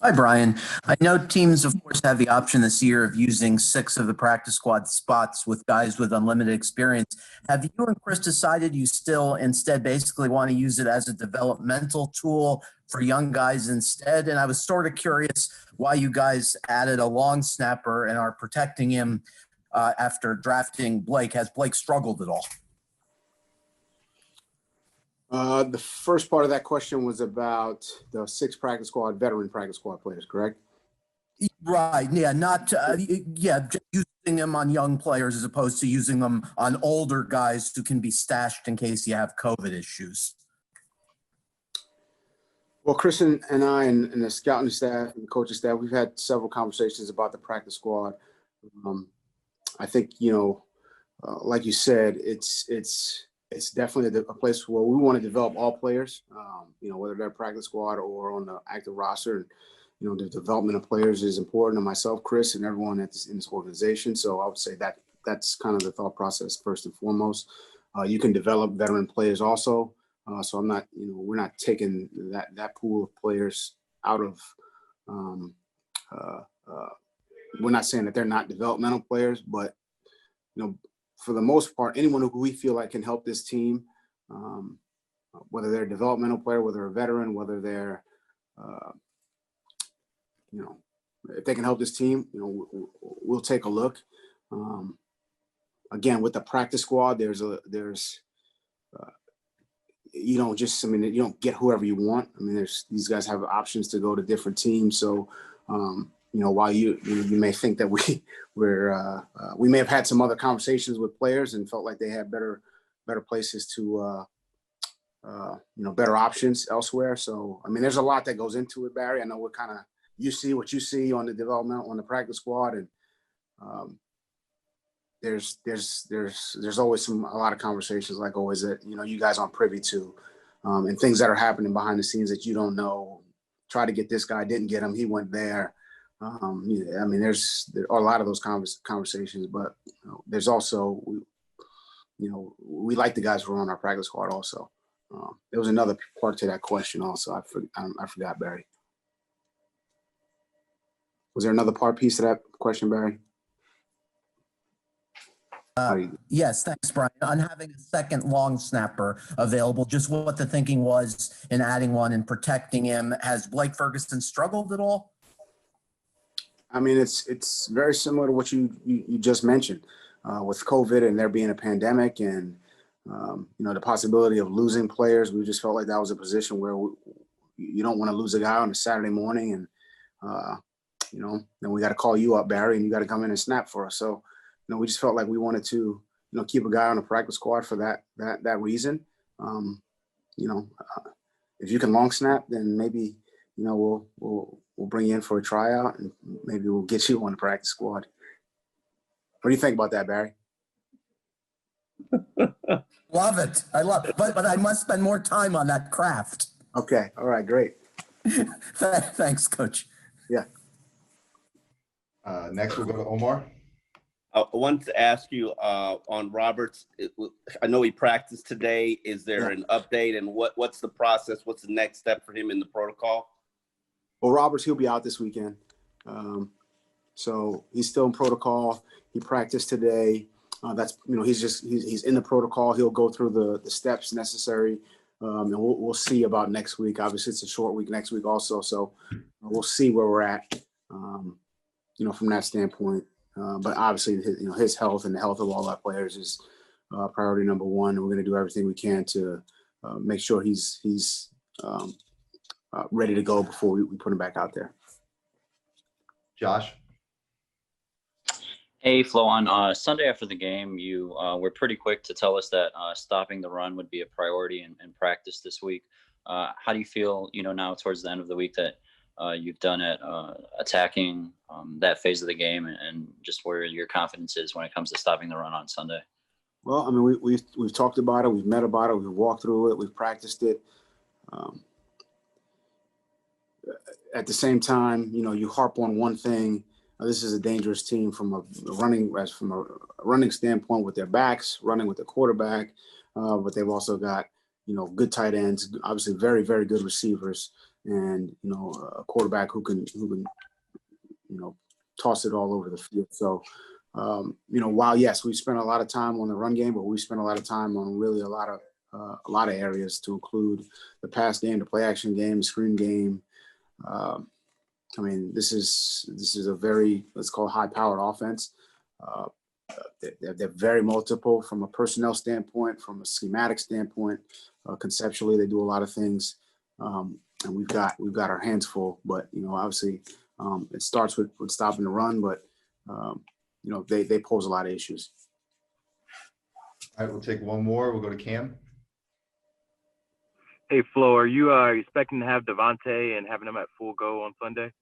Hi, Brian. I know teams, of course, have the option this year of using six of the practice squad spots with guys with unlimited experience. Have you and Chris decided you still instead basically want to use it as a developmental tool for young guys instead? And I was sort of curious why you guys added a long snapper and are protecting him after drafting Blake. Has Blake struggled at all? The first part of that question was about the six veteran practice squad players, correct? Right. Yeah. Not. Just using them on young players as opposed to using them on older guys who can be stashed in case you have COVID issues. Well, Chris and I and the scouting staff and coaching staff, we've had several conversations about the practice squad. I think, like you said, it's definitely a place where we want to develop all players, whether they're practice squad or on the active roster. The development of players is important to myself, Chris, and everyone in this organization. So I would say that's kind of the thought process first and foremost. You can develop veteran players also. So I'm not, we're not taking that pool of players out of, we're not saying that they're not developmental players, but, for the most part, anyone who we feel like can help this team, whether they're a developmental player, whether they're a veteran, whether they're, if they can help this team, we'll take a look. Again, with the practice squad, you don't get whoever you want. These guys have options to go to different teams. So, while you may think that we may have had some other conversations with players and felt like they had better places to, better options elsewhere. So, there's a lot that goes into it, Barry. I know you see what you see on the development on the practice squad, and there's always a lot of conversations like always that you guys aren't privy to, and things that are happening behind the scenes that you don't know. Try to get this guy, didn't get him, he went there. There are a lot of those conversations, but there's also we like the guys who are on our practice squad also. There was another part to that question also. I forgot, Barry. Was there another piece to that question, Barry? Yes, thanks, Brian. On having a second long snapper available, just what the thinking was in adding one and protecting him. Has Blake Ferguson struggled at all? It's very similar to what you just mentioned with COVID and there being a pandemic and the possibility of losing players. We just felt like that was a position where you don't want to lose a guy on a Saturday morning, and then we got to call you up, Barry, and you got to come in and snap for us. So. We just felt like we wanted to, keep a guy on the practice squad for that reason. If you can long snap, then maybe, we'll bring you in for a tryout and maybe we'll get you on the practice squad. What do you think about that, Barry? Love it. I love it. But I must spend more time on that craft. Okay. All right. Great. Thanks, Coach. Yeah. Next, we'll go to Omar. I wanted to ask you on Roberts. I know he practiced today. Is there an update, and what's the process? What's the next step for him in the protocol? Well, Roberts, he'll be out this weekend. So he's still in protocol. He practiced today. He's in the protocol. He'll go through the steps necessary. And we'll see about next week. Obviously, it's a short week next week also. So we'll see where we're at, from that standpoint. But obviously, his health and the health of all our players is priority number one. And we're going to do everything we can to make sure he's ready to go before we put him back out there. Josh? Hey, Flo, on Sunday after the game, you were pretty quick to tell us that stopping the run would be a priority in practice this week. How do you feel, now towards the end of the week that you've done at attacking that phase of the game and just where your confidence is when it comes to stopping the run on Sunday? Well, we've talked about it, we've met about it, we've walked through it, we've practiced it. At the same time, you harp on one thing. This is a dangerous team from a running standpoint with their backs, running with the quarterback, but they've also got good tight ends, obviously very, very good receivers. and a quarterback who can toss it all over the field. So while yes, we spent a lot of time on the run game, but we spent a lot of time on really a lot of areas, to include the pass game, the play action game, the screen game. I mean, this is a very, let's call it, high-powered offense. They're very multiple from a personnel standpoint, from a schematic standpoint. Conceptually, they do a lot of things, and we've got our hands full. But obviously, it starts with stopping the run, but they pose a lot of issues. All right, we'll take one more. We'll go to Cam. Hey, Flo, are you expecting to have Devontae and having him at full go on Sunday?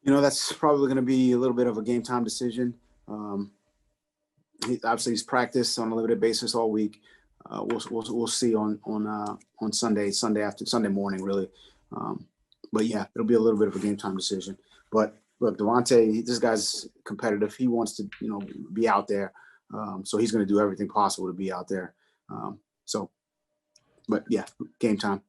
That's probably going to be a little bit of a game time decision. He's practiced on a limited basis all week. We'll see on Sunday morning, really. But yeah, it'll be a little bit of a game time decision. But look, Devontae, this guy's competitive. He wants to be out there, so he's going to do everything possible to be out there. But yeah, game time.